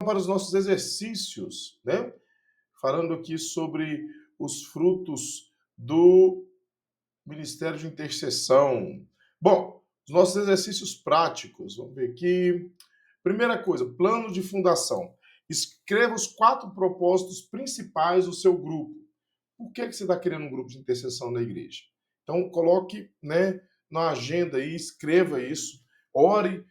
para os nossos exercícios, né? Falando aqui sobre os frutos do Ministério de Intercessão. Bom, os nossos exercícios práticos, vamos ver aqui. Primeira coisa, plano de fundação. Escreva os 4 propósitos principais do seu grupo. Por que você está querendo um grupo de intercessão na igreja? Então, coloque, né, na agenda aí, escreva isso, ore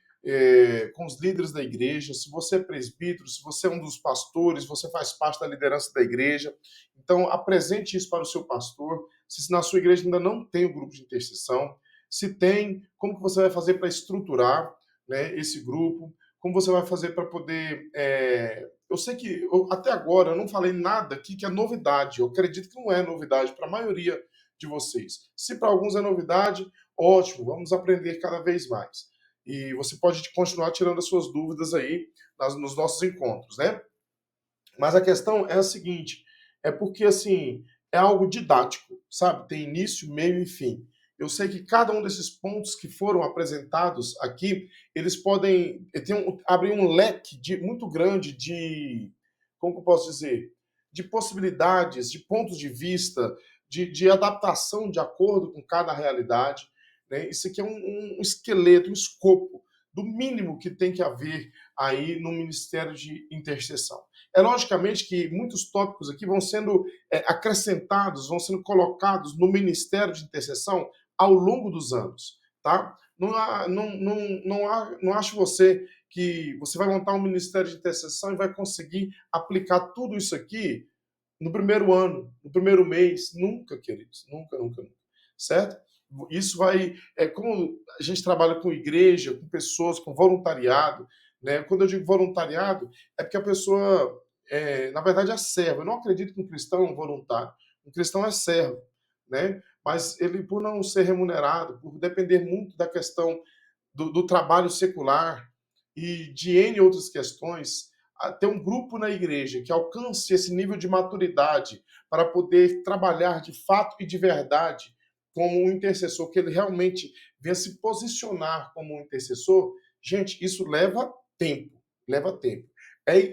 com os líderes da igreja. Se você é presbítero, se você é um dos pastores, você faz parte da liderança da igreja, então apresente isso para o seu pastor. Se na sua igreja ainda não tem o grupo de intercessão, se tem, como que você vai fazer para estruturar, né, esse grupo? Como você vai fazer para poder. Eu sei que até agora eu não falei nada aqui que é novidade. Eu acredito que não é novidade para a maioria de vocês. Se para alguns é novidade, ótimo, vamos aprender cada vez mais. E você pode continuar tirando as suas dúvidas aí nos nossos encontros, né? Mas a questão é a seguinte: é porque assim é algo didático, sabe? Tem início, meio e fim. Eu sei que cada um desses pontos que foram apresentados aqui, eles podem abrir um leque muito grande de, como que eu posso dizer, de possibilidades, de pontos de vista, de adaptação de acordo com cada realidade. Né? Isso aqui é um esqueleto, um escopo do mínimo que tem que haver aí no Ministério de Intercessão. É logicamente que muitos tópicos aqui vão sendo acrescentados, vão sendo colocados no Ministério de Intercessão ao longo dos anos, tá? Não acho você que você vai montar um Ministério de Intercessão e vai conseguir aplicar tudo isso aqui no primeiro ano, no primeiro mês. Nunca, queridos. Nunca, nunca, nunca. Certo? Isso vai. Como a gente trabalha com igreja, com pessoas, com voluntariado, né? Quando eu digo voluntariado, é porque a pessoa, na verdade, é servo. Eu não acredito que um cristão é um voluntário. Um cristão é servo, né? Mas ele, por não ser remunerado, por depender muito da questão do trabalho secular e de N outras questões, ter um grupo na igreja que alcance esse nível de maturidade para poder trabalhar de fato e de verdade como um intercessor, que ele realmente venha se posicionar como um intercessor, gente, isso leva tempo, leva tempo.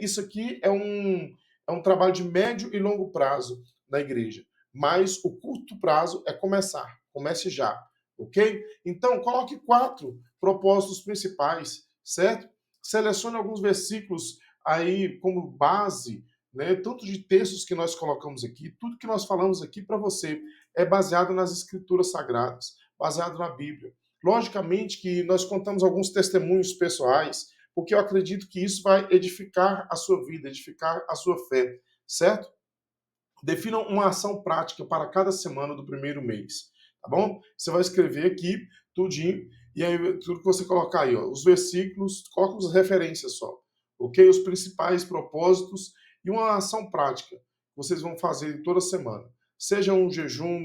Isso aqui é um trabalho de médio e longo prazo na igreja, mas o curto prazo é começar, comece já, ok? Então, coloque 4 propósitos principais, certo? Selecione alguns versículos aí como base, né, tanto de textos que nós colocamos aqui, tudo que nós falamos aqui para você é baseado nas escrituras sagradas, baseado na Bíblia. Logicamente que nós contamos alguns testemunhos pessoais, porque eu acredito que isso vai edificar a sua vida, edificar a sua fé, certo? Defina uma ação prática para cada semana do primeiro mês, tá bom? Você vai escrever aqui tudinho, e aí tudo que você colocar aí, ó, os versículos, coloca as referências só, ok? Os principais propósitos e uma ação prática que vocês vão fazer toda semana. Seja um jejum,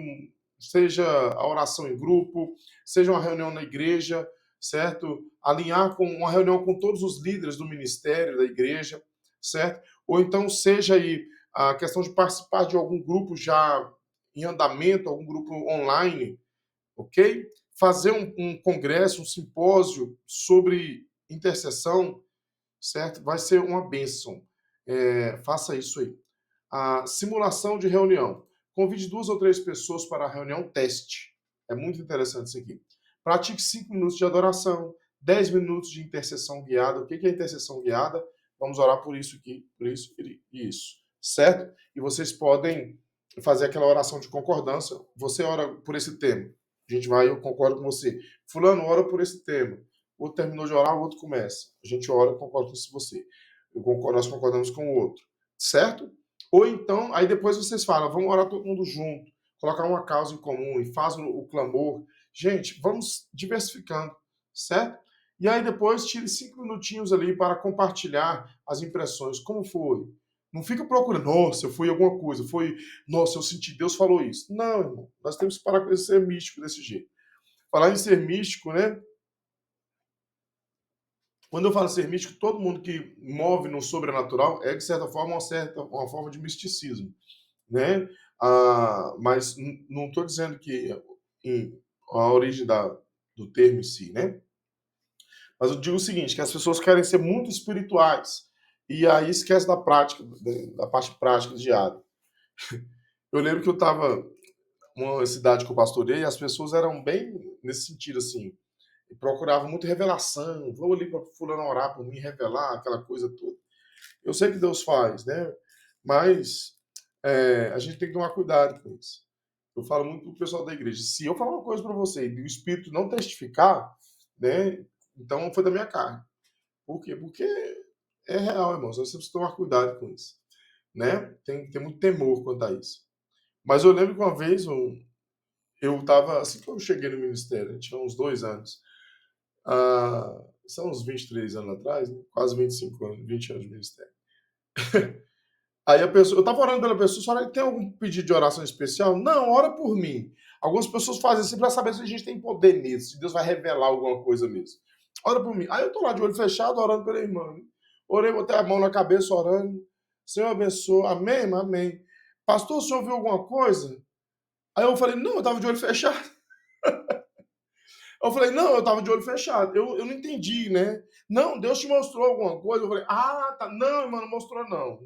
seja a oração em grupo, seja uma reunião na igreja, certo? Alinhar com uma reunião com todos os líderes do ministério da igreja, certo? Ou então seja aí a questão de participar de algum grupo já em andamento, algum grupo online, ok? Fazer um congresso, um simpósio sobre intercessão, certo? Vai ser uma bênção. Faça isso aí. A simulação de reunião. Convide 2 ou 3 pessoas para a reunião teste. É muito interessante isso aqui. Pratique 5 minutos de adoração, 10 minutos de intercessão guiada. O que é intercessão guiada? Vamos orar por isso aqui, por isso e isso. Certo? E vocês podem fazer aquela oração de concordância. Você ora por esse tema. A gente vai, eu concordo com você. Fulano, ora por esse tema. O outro terminou de orar, o outro começa. A gente ora, eu concordo com você. Nós concordamos com o outro. Certo? Ou então, aí depois vocês falam, vamos orar todo mundo junto, colocar uma causa em comum e faz o clamor. Gente, vamos diversificando, certo? E aí depois tire 5 minutinhos ali para compartilhar as impressões. Como foi? Não fica procurando, nossa, foi alguma coisa, nossa, eu senti, Deus falou isso. Não, irmão, nós temos que parar com esse ser místico desse jeito. Falar em ser místico, né? Quando eu falo ser místico, todo mundo que move no sobrenatural é, de certa forma, uma forma de misticismo, né? Mas não estou dizendo que a origem do termo em si, né? Mas eu digo o seguinte, que as pessoas querem ser muito espirituais e aí esquece da prática, da parte prática diária. Eu lembro que eu estava numa cidade que eu pastorei, e as pessoas eram bem nesse sentido, assim, procuravam muito revelação, vou ali para fulano orar por mim, revelar, aquela coisa toda. Eu sei que Deus faz, né? Mas a gente tem que tomar cuidado com isso. Eu falo muito pro pessoal da igreja. Se eu falar uma coisa para você e o Espírito não testificar, né? Então foi da minha carne. Por quê? Porque é real, irmãos. Você precisa tomar cuidado com isso, né? Tem que ter muito temor quanto a isso. Mas eu lembro que uma vez eu estava, assim que eu cheguei no ministério, tinha uns 2 anos, são uns 23 anos atrás, né? Quase 25 anos, 20 anos de ministério. Aí a pessoa, eu estava orando pela pessoa, senhora, tem algum pedido de oração especial? Não, ora por mim. Algumas pessoas fazem assim para saber se a gente tem poder nisso, se Deus vai revelar alguma coisa mesmo. Ora por mim. Aí eu tô lá de olho fechado, orando pela irmã. Né? Orei, botei a mão na cabeça, orando. Senhor abençoa. Amém, irmã? Amém. Pastor, o senhor viu alguma coisa? Aí eu falei, não, eu estava de olho fechado. Eu falei, não, eu estava de olho fechado. Eu não entendi, né? Não, Deus te mostrou alguma coisa? Eu falei, ah, tá. Não, irmã, não mostrou, não.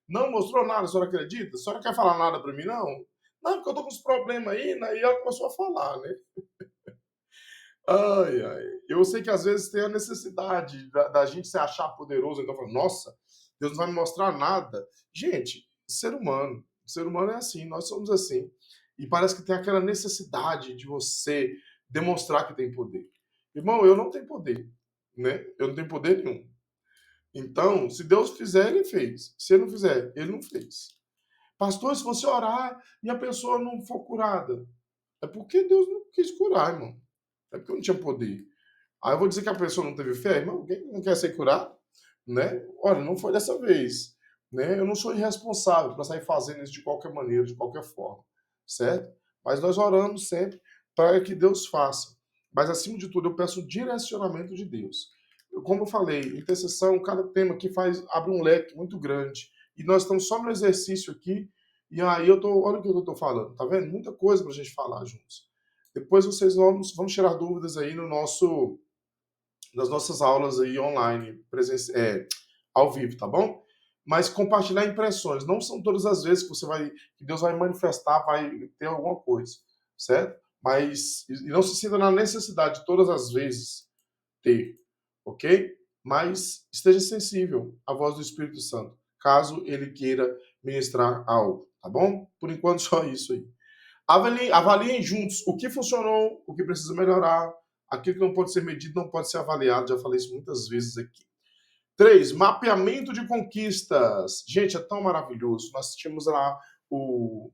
Não mostrou nada, a senhora acredita? A senhora quer falar nada para mim, não? Não, porque eu tô com uns problemas aí, né? E ela começou a falar, né? Ai, ai. Eu sei que às vezes tem a necessidade da gente se achar poderoso, então fala, nossa, Deus não vai me mostrar nada. Gente, ser humano é assim, nós somos assim. E parece que tem aquela necessidade de você demonstrar que tem poder. Irmão, eu não tenho poder, né? Eu não tenho poder nenhum. Então, se Deus fizer, ele fez. Se ele não fizer, ele não fez. Pastor, se você orar e a pessoa não for curada, é porque Deus não quis curar, irmão. É porque eu não tinha poder. Aí eu vou dizer que a pessoa não teve fé? Irmão, alguém não quer ser curado? Né? Olha, não foi dessa vez. Né? Eu não sou irresponsável para sair fazendo isso de qualquer maneira, de qualquer forma. Certo? Mas nós oramos sempre para que Deus faça. Mas, acima de tudo, eu peço o direcionamento de Deus. Como eu falei, intercessão, cada tema aqui abre um leque muito grande. E nós estamos só no exercício aqui. E aí olha o que eu estou falando, tá vendo? Muita coisa para a gente falar juntos. Depois vocês vão tirar dúvidas aí nas nossas aulas aí online, ao vivo, tá bom? Mas compartilhar impressões. Não são todas as vezes que Deus vai manifestar, vai ter alguma coisa, certo? Mas e não se sinta na necessidade de todas as vezes ter, ok? Mas esteja sensível à voz do Espírito Santo, caso ele queira ministrar algo, tá bom? Por enquanto, só isso aí. Avaliem juntos o que funcionou, o que precisa melhorar, aquilo que não pode ser medido não pode ser avaliado. Já falei isso muitas vezes aqui. 3, mapeamento de conquistas. Gente, é tão maravilhoso. Nós tínhamos lá o,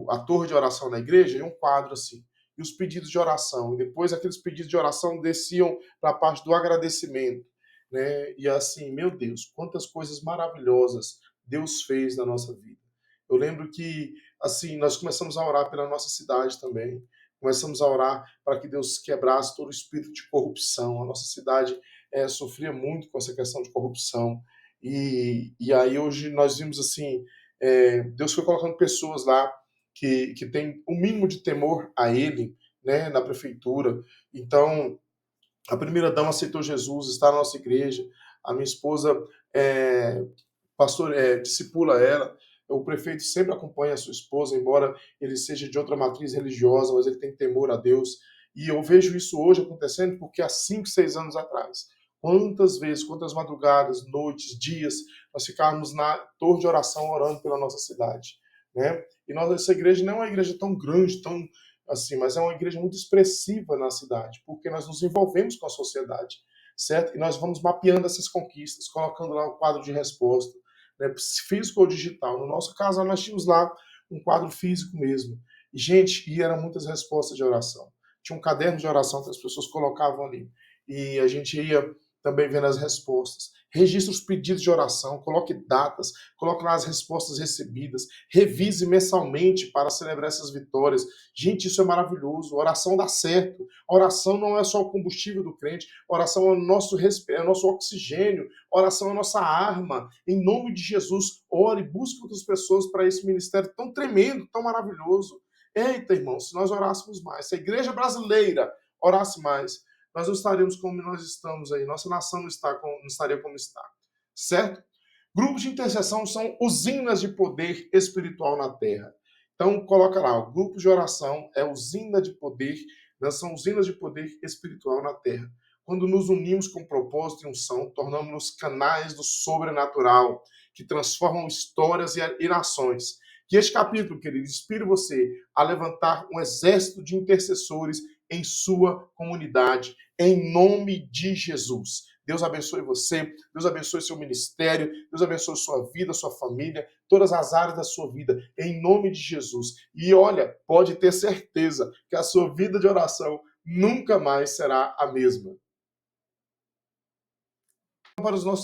a torre de oração na igreja e um quadro assim. E os pedidos de oração. E depois aqueles pedidos de oração desciam para a parte do agradecimento. Né? E assim, meu Deus, quantas coisas maravilhosas Deus fez na nossa vida. Eu lembro que, assim, nós começamos a orar pela nossa cidade também. Começamos a orar para que Deus quebrasse todo o espírito de corrupção. A nossa cidade sofria muito com essa questão de corrupção. E aí hoje nós vimos assim, Deus foi colocando pessoas lá que têm o mínimo de temor a Ele, né, na prefeitura. Então, a primeira dama aceitou Jesus, está na nossa igreja. A minha esposa discipula ela. O prefeito sempre acompanha a sua esposa, embora ele seja de outra matriz religiosa, mas ele tem temor a Deus. E eu vejo isso hoje acontecendo porque há 5, 6 anos atrás, quantas vezes, quantas madrugadas, noites, dias, nós ficávamos na torre de oração orando pela nossa cidade, né? E essa igreja não é uma igreja tão grande, tão assim, mas é uma igreja muito expressiva na cidade, porque nós nos envolvemos com a sociedade, certo? E nós vamos mapeando essas conquistas, colocando lá o quadro de resposta, né, físico ou digital. No nosso caso, nós tínhamos lá um quadro físico mesmo. E, gente, eram muitas respostas de oração. Tinha um caderno de oração que as pessoas colocavam ali. E a gente ia também vendo as respostas. Registre os pedidos de oração, coloque datas, coloque lá as respostas recebidas, revise mensalmente para celebrar essas vitórias. Gente, isso é maravilhoso. A oração dá certo. A oração não é só o combustível do crente, a oração é o nosso oxigênio, a oração é a nossa arma. Em nome de Jesus, ore, busque outras pessoas para esse ministério tão tremendo, tão maravilhoso. Eita, irmão, se nós orássemos mais, se a igreja brasileira orasse mais, nós não estaríamos como nós estamos aí, nossa nação não estaria como está, certo? Grupos de intercessão são usinas de poder espiritual na terra. Então, coloca lá, o grupo de oração é usina de poder, né, são usinas de poder espiritual na terra. Quando nos unimos com propósito e unção, tornamos-nos canais do sobrenatural, que transformam histórias e nações. Que este capítulo, querido, inspire você a levantar um exército de intercessores em sua comunidade, em nome de Jesus. Deus abençoe você, Deus abençoe seu ministério, Deus abençoe sua vida, sua família, todas as áreas da sua vida, em nome de Jesus. E olha, pode ter certeza que a sua vida de oração nunca mais será a mesma. Para os nossos